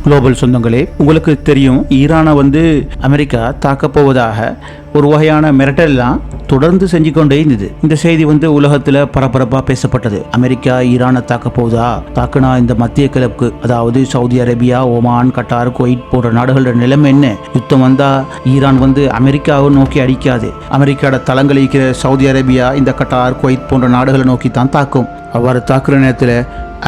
Global சொந்தங்களே, உங்களுக்கு தெரியும் ஈரானை அமெரிக்கா தாக்கப் போவதாக ஒரு வகையான மிரட்டல்லாம் தொடர்ந்து செஞ்சு கொண்டே இருந்தது. இந்த செய்தி உலகத்துல பரபரப்பா பேசப்பட்டது. அமெரிக்கா ஈரானை தாக்க போகுதா, தாக்குனா இந்த மத்திய கிழக்கு, அதாவது Saudi Arabia, Oman, Qatar, Kuwait போன்ற நாடுகளோட நிலைமை என்ன? யுத்தம் வந்தா ஈரான் அமெரிக்காவை நோக்கி அடிக்காது, அமெரிக்காவோட தளங்கள் இருக்கிற சவுதி அரேபியா, இந்த கட்டார், குவைத் போன்ற நாடுகளை நோக்கி தான் தாக்கும். அவ்வாறு தாக்குற நேரத்தில்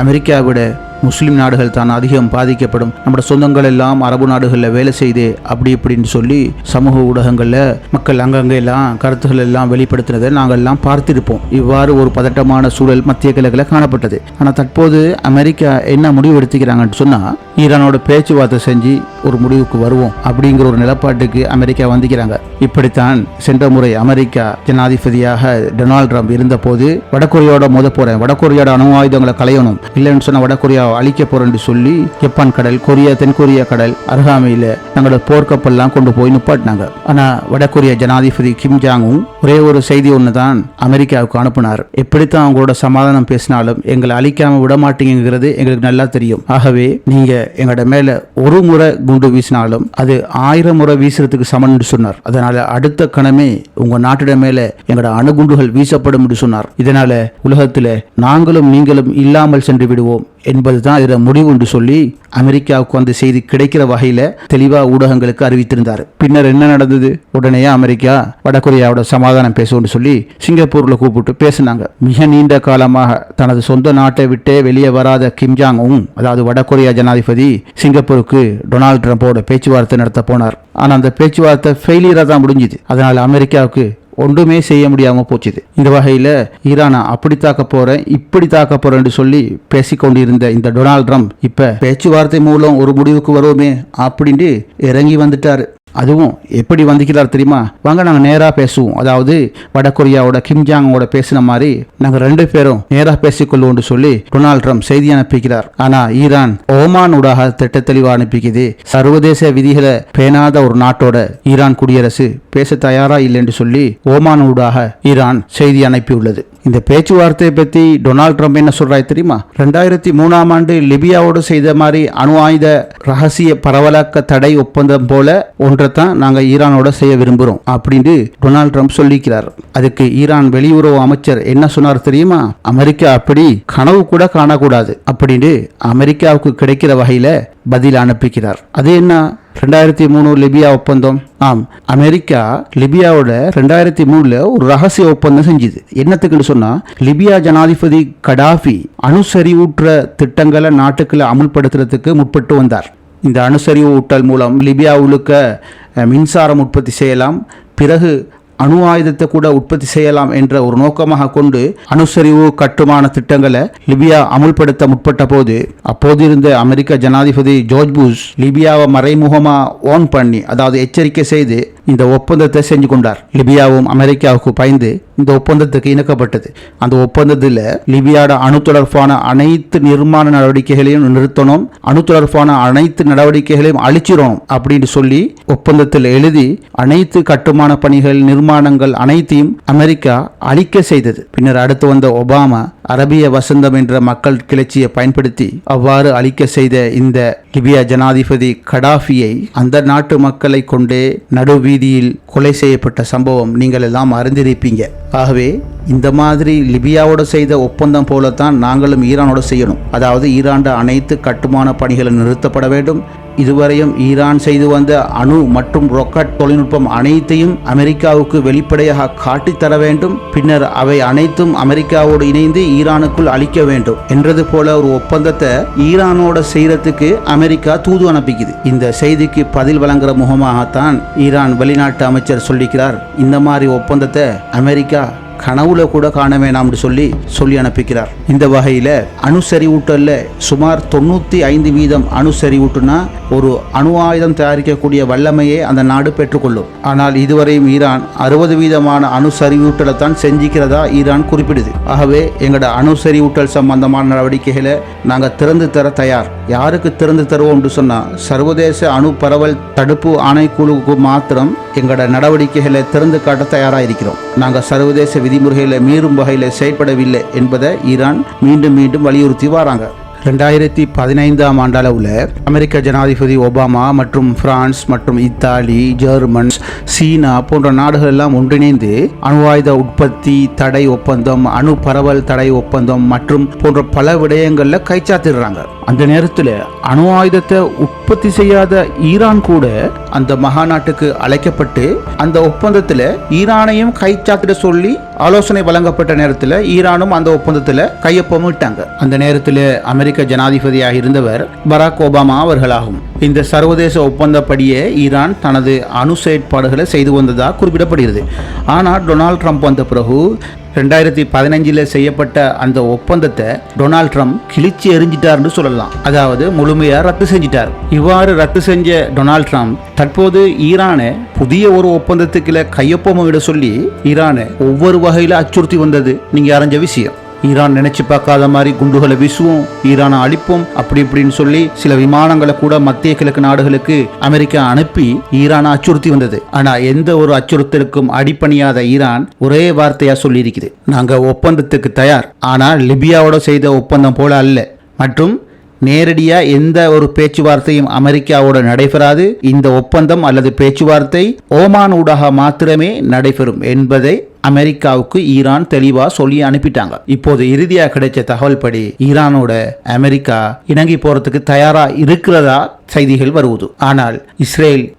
அமெரிக்காவை விட முஸ்லீம் நாடுகள் தான் அதிகம் பாதிக்கப்படும். நம்மளோட சொந்தங்கள் எல்லாம் அரபு நாடுகளில் வேலை செய்து அப்படி இப்படின்னு சொல்லி சமூக ஊடகங்களில் மக்கள் அங்கங்கே எல்லாம் கருத்துக்கள் எல்லாம் வெளிப்படுத்தினதை நாங்கள் எல்லாம் பார்த்திருப்போம். இவ்வாறு ஒரு பதட்டமான சூழல் மத்திய கிழக்கில் காணப்பட்டது. ஆனால் தற்போது அமெரிக்கா என்ன முடிவு எடுத்துக்கிறாங்கன்னு சொன்னால், ஈரானோட பேச்சுவார்த்தை செஞ்சு ஒரு முடிவுக்கு வருவோம் அப்படிங்கிற ஒரு நிலப்பாட்டுக்கு அமெரிக்கா வந்துக்கிறாங்க. இப்படித்தான் சென்ற முறை அமெரிக்கா ஜனாதிபதியாக டொனால்ட் ட்ரம்ப் இருந்த போது வடகொரியாவோட மோத போறேன், வடகொரியாவோட அணு ஆயுதங்களை களையணும், இல்லைன்னு சொன்ன வடகொரியா அழிக்க போறேன்னு சொல்லி ஜப்பான் கடல், கொரியா, தென்கொரியா கடல் அருகாமையில தங்களோட போர்க்கப்பெல்லாம் கொண்டு போய் நிப்பாட்டினாங்க. ஆனா வடகொரியா ஜனாதிபதி கிம் ஜாங்கும் ஒரே ஒரு செய்தி ஒண்ணுதான் அமெரிக்காவுக்கு அனுப்பினார். எப்படித்தான் அவங்களோட சமாதானம் பேசினாலும் எங்களை அழிக்காம விட மாட்டீங்கிறது எங்களுக்கு நல்லா தெரியும். ஆகவே நீங்க எங்களோட மேல ஒரு முறை குண்டு வீசினாலும் அது 1000 முறை வீசுறதுக்கு சமன் என்று சொன்னார். அதனால அடுத்த கணமே உங்க நாட்டிட மேல எங்களோட அணுகுண்டுகள் வீசப்படும் என்று சொன்னார். இதனால உலகத்துல நாங்களும் நீங்களும் இல்லாமல் சென்று விடுவோம் என்பதுதான் இதில் முடிவு என்று சொல்லி அமெரிக்காவுக்கு அந்த செய்தி கிடைக்கிற வகையில தெளிவா ஊடகங்களுக்கு அறிவித்திருந்தார். பின்னர் என்ன நடந்தது? உடனே அமெரிக்கா வடகொரியாவோட சமாதானம் பேசுவோம்னு சொல்லி சிங்கப்பூர்ல கூப்பிட்டு பேசினாங்க. மிக நீண்ட காலமாக தனது சொந்த நாட்டை விட்டே வெளியே வராத கிம் ஜாங் உன், அதாவது வடகொரியா ஜனாதிபதி, சிங்கப்பூருக்கு டொனால்ட் ட்ரம்போட பேச்சுவார்த்தை நடத்த போனார். ஆனா அந்த பேச்சுவார்த்தை ஃபெயிலியரா தான் முடிஞ்சுது. அதனால அமெரிக்காவுக்கு ஒன்றுமே செய்ய முடியாம போச்சுது. இந்த வகையில ஈரானை அப்படி தாக்க போறேன், இப்படி தாக்க போறேன்னு சொல்லி பேசிக்கொண்டிருந்த இந்த டொனால்ட் ட்ரம்ப் இப்ப பேச்சுவார்த்தை மூலம் ஒரு முடிவுக்கு வருவோமே அப்படின்ட்டு இறங்கி வந்துட்டாரு. அதுவும் எப்படி வந்திக்கிறார் தெரியுமா? வாங்க நாங்கள் நேராக பேசுவோம், அதாவது வடகொரியாவோட கிம் ஜாங்கோட பேசின மாதிரி நாங்கள் 2 பேரும் நேராக பேசிக்கொள்வோம்னு சொல்லி டொனால்ட் ட்ரம்ப் செய்தி அனுப்பிக்கிறார். ஆனா ஈரான் ஓமான் ஊடாக திட்ட தெளிவாக அனுப்பிக்குது. சர்வதேச விதிகளை பேணாத ஒரு நாட்டோட ஈரான் குடியரசு பேச தயாரா இல்லைன்னு சொல்லி ஓமான் ஊடாக ஈரான் செய்தி அனுப்பியுள்ளது. இந்த பேச்சுவார்த்தையை பற்றி டொனால்ட் ட்ரம்ப் என்ன சொல்றாரு தெரியுமா? 2003ஆம் ஆண்டு லிபியாவோடு செய்த மாதிரி அணு ஆயுத ரகசிய பரவலாக்க தடை ஒப்பந்தம் போல ஒன்றைத்தான் நாங்க ஈரானோட செய்ய விரும்புறோம் அப்படின்னு டொனால்ட் ட்ரம்ப் சொல்லிக்கிறார். அதுக்கு ஈரான் வெளியுறவு அமைச்சர் என்ன சொன்னார் தெரியுமா? அமெரிக்கா அப்படி கனவு கூட காணக்கூடாது அப்படின்னு அமெரிக்காவுக்கு கிடைக்கிற வகையில பதில் அனுப்பிக்கிறார். அது என்ன? 2003 லிபியா ஒப்பந்தம். ஆம், அமெரிக்கா லிபியாவோட 2003 ஒரு ரகசிய ஒப்பந்தம் செஞ்சுது. என்னத்துக்குன்னு சொன்னா, லிபியா ஜனாதிபதி கடாஃபி அணுசரிவூற்ற திட்டங்களை நாட்டுக்குள்ள அமுல்படுத்துறதுக்கு முற்பட்டு வந்தார். இந்த அணுசரிவு ஊட்டல் மூலம் லிபியாவுக்கு மின்சாரம் உற்பத்தி செய்யலாம், பிறகு அணு ஆயுதத்தை கூட உற்பத்தி செய்யலாம் என்ற ஒரு நோக்கமாக கொண்டு அணுசரிவு கட்டுமான திட்டங்களை லிபியா அமுல்படுத்த முற்பட்ட போது, அப்போது இருந்த அமெரிக்க ஜனாதிபதி ஜார்ஜ் புஷ் லிபியாவை மறைமுகமா ஓன் பண்ணி, அதாவது எச்சரிக்கை செய்து இந்த ஒப்பந்தத்தை செஞ்சு கொண்டார். லிபியாவும் அமெரிக்காவுக்கு பயந்து இந்த ஒப்பந்தத்துக்கு இணக்கப்பட்டது. அந்த ஒப்பந்தத்தில் லிபியாவோட அணு தொடர்பான அனைத்து நிர்மாண நடவடிக்கைகளையும் நிறுத்தணும், அணு தொடர்பான அனைத்து நடவடிக்கைகளையும் அழிச்சிடணும் அப்படின்னு சொல்லி ஒப்பந்தத்தில் எழுதி அனைத்து கட்டுமான பணிகள், நிர்மாணங்கள் அனைத்தையும் அமெரிக்கா அழிக்க செய்தது. பின்னர் அடுத்து வந்த ஒபாமா அரபிய வசந்தம் என்ற மக்கள் கிளர்ச்சியை பயன்படுத்தி அவ்வாறு அழிக்க செய்த இந்த லிபியா ஜனாதிபதி கடாஃபியை அந்த நாட்டு மக்களை கொண்டே நடுவீதியில் கொலை செய்யப்பட்ட சம்பவம் நீங்கள் எல்லாம் அறிந்திருப்பீங்க. ஆகவே இந்த மாதிரி லிபியாவோட செய்த ஒப்பந்தம் போலத்தான் நாங்களும் ஈரானோட செய்யணும். அதாவது ஈரான் அனைத்து கட்டுமான பணிகளும் நிறுத்தப்பட வேண்டும். இதுவரையும் ஈரான் செய்து வந்த அணு மற்றும் ராக்கெட் தொழில்நுட்பம் அனைத்தையும் அமெரிக்காவுக்கு வெளிப்படையாக காட்டித்தர வேண்டும். பின்னர் அவை அனைத்தும் அமெரிக்காவோடு இணைந்து ஈரானுக்குள் அளிக்க வேண்டும் என்றது போல ஒரு ஒப்பந்தத்தை ஈரானோட செய்யறதுக்கு அமெரிக்கா தூது அனுப்பிக்குது. இந்த செய்திக்கு பதில் வழங்குற முகமாகத்தான் ஈரான் வெளிநாட்டு அமைச்சர் சொல்லிக்கிறார், இந்த மாதிரி ஒப்பந்தத்தை அமெரிக்கா கனவுல கூட காண வேணாம்னு சொல்லி அனுப்பிக்கிறார். இந்த வகையில அணுசரிவூட்டல்ல சுமார் 95% அணுசரிவூட்டுனா ஒரு அணு ஆயுதம் தயாரிக்கக்கூடிய வல்லமையை அந்த நாடு பெற்றுக்கொள்ளும். ஆனால் இதுவரையும் ஈரான் 60% அணுசரிவூட்டலை தான் செஞ்சிக்கிறதா ஈரான் குறிப்பிடுது. ஆகவே எங்களோட அணுசரிவூட்டல் சம்பந்தமான நடவடிக்கைகளை நாங்கள் திறந்து தர தயார். யாருக்கு திறந்து தருவோம்னு சொன்னா, சர்வதேச அணு பரவல் தடுப்பு ஆணைக்குழுவுக்கு மாத்திரம் எங்களோட நடவடிக்கைகளை திறந்து காட்ட தயாராக இருக்கிறோம். நாங்கள் சர்வதேச விதிமுறைகளை மீறும் வகையில் செயல்படவில்லை என்பதை ஈரான் மீண்டும் மீண்டும் வலியுறுத்தி வராங்க. 2015ஆம் ஆண்டளவில் அமெரிக்க ஜனாதிபதி ஒபாமா மற்றும் பிரான்ஸ் மற்றும் இத்தாலி, ஜெர்மன், சீனா போன்ற நாடுகள் எல்லாம் ஒன்றிணைந்து அணு ஆயுத உற்பத்தி தடை ஒப்பந்தம், அணு பரவல் தடை ஒப்பந்தம் மற்றும் போன்ற பல விடயங்கள்ல கைச்சாத்திடுறாங்க. அந்த நேரத்தில் அணு ஆயுதத்தை உற்பத்தி செய்யாத ஈரான் கூட அந்த மகாநாட்டுக்கு அழைக்கப்பட்டு அந்த ஒப்பந்தத்தில் ஈரானையும் கைச்சாத்திட சொல்லி ஆலோசனை வழங்கப்பட்ட நேரத்தில் ஈரானும் அந்த ஒப்பந்தத்தில் கையொப்பமிட்டாங்க. அந்த நேரத்தில் அமெரிக்க ஜனாதிபதியாக இருந்தவர் பராக் ஒபாமா அவர்களாகும். இந்த சர்வதேச ஒப்பந்தப்படியே ஈரான் தனது அணு செயற்பாடுகளை செய்து வந்ததாக குறிப்பிடப்படுகிறது. ஆனால் டொனால்ட் ட்ரம்ப் வந்த பிறகு 2015 செய்யப்பட்ட அந்த ஒப்பந்தத்தை டொனால்ட் ட்ரம்ப் கிழிச்சு எறிஞ்சிட்டார்னு சொல்லலாம். அதாவது முழுமையாக ரத்து செஞ்சிட்டார். இவ்வாறு ரத்து செஞ்ச டொனால்ட் ட்ரம்ப் தற்போது ஈரானை புதிய ஒரு ஒப்பந்தத்துக்குள்ள கையொப்பமிட சொல்லி ஈரானை ஒவ்வொரு வகையில் அச்சுறுத்தி வந்தது நீங்க அறிஞ்ச விஷயம். ஈரான் நினைச்சு பார்க்காத மாதிரி குண்டுகளை வீசுவோம், ஈரானை அழிப்போம், அப்படி இப்படின்னு சொல்லி சில விமானங்களை கூட மத்திய கிழக்கு நாடுகளுக்கு அமெரிக்கா அனுப்பி ஈரானை அச்சுறுத்தி வந்தது. ஆனா எந்த ஒரு அச்சுறுத்தலுக்கும் அடிப்பணியாத ஈரான் ஒரே வார்த்தையா சொல்லி இருக்குது, நாங்க ஒப்பந்தத்துக்கு தயார், ஆனால் லிபியாவோட செய்த ஒப்பந்தம் போல அல்ல, மற்றும் நேரடியா எந்த ஒரு பேச்சுவார்த்தையும் அமெரிக்காவோட நடைபெறாது. இந்த ஒப்பந்தம் அல்லது பேச்சுவார்த்தை ஓமான் ஊடாக மாத்திரமே நடைபெறும் என்பதை அமெரிக்காவுக்கு ஈரான் தெளிவா சொல்லி அனுப்பிட்டாங்க. இப்போது இறுதியா கிடைச்ச தகவல் படி ஈரானோட அமெரிக்கா இணங்கி போறதுக்கு தயாரா இருக்கிறதா செய்திகள் வருவது. ஆனால்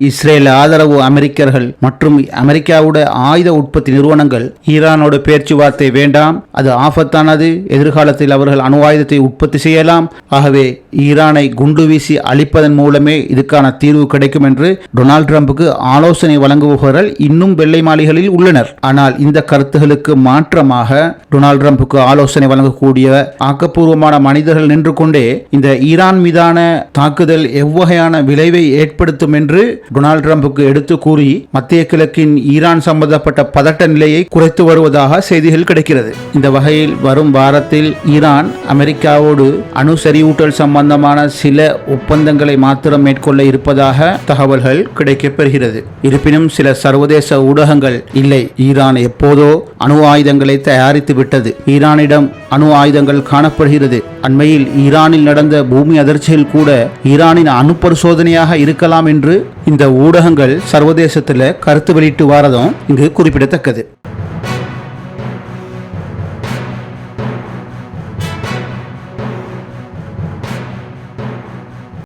இஸ்ரேல் ஆதரவு அமெரிக்கர்கள் மற்றும் அமெரிக்காவோட ஆயுத உற்பத்தி நிறுவனங்கள் ஈரானோட பேச்சுவார்த்தை வேண்டாம், அது ஆபத்தானது, எதிர்காலத்தில் அவர்கள் அணு ஆயுதத்தை உற்பத்தி செய்யலாம், ஆகவே ஈரானை குண்டு வீசி அழிப்பதன் மூலமே இதுக்கான தீர்வு கிடைக்கும் என்று டொனால்ட் ட்ரம்புக்கு ஆலோசனை வழங்குபவர்கள் இன்னும் வெள்ளை மாளிகையில் உள்ளனர். ஆனால் இந்த கருத்துகளுக்கு மாற்றமாக டொனால்ட் ட்ரம்புக்கு ஆலோசனை வழங்கக்கூடிய ஆக்கப்பூர்வமான மனிதர்கள் நின்று கொண்டே இந்த ஈரான் மீதான தாக்குதல் எவ்வகையான விளைவை ஏற்படுத்தும் என்று டொனால்ட் ட்ரம்புக்கு எடுத்து கூறி மத்திய கிழக்கின் ஈரான் சம்பந்தப்பட்ட பதட்ட நிலையை குறைத்து வருவதாக செய்திகள் கிடைக்கிறது. இந்த வகையில் வரும் வாரத்தில் ஈரான் அமெரிக்காவோடு அணு செறிவூட்டல் சம்பந்தமான சில ஒப்பந்தங்களை மாத்திரம் மேற்கொள்ள இருப்பதாக தகவல்கள் கிடைக்கப்பெறுகிறது. இருப்பினும் சில சர்வதேச ஊடகங்கள் இல்லை, ஈரான் எப்போதோ அணு ஆயுதங்களை தயாரித்து விட்டது, ஈரானிடம் அணு ஆயுதங்கள் காணப்படுகிறது, அண்மையில் ஈரானில் நடந்த பூமி அதிர்ச்சியில் கூட ஈரானின் அணு பரிசோதனையாக இருக்கலாம் என்று இந்த ஊடகங்கள் சர்வதேசத்தில் கருத்து வெளியிட்டு வாரதும் இங்கு குறிப்பிடத்தக்கது.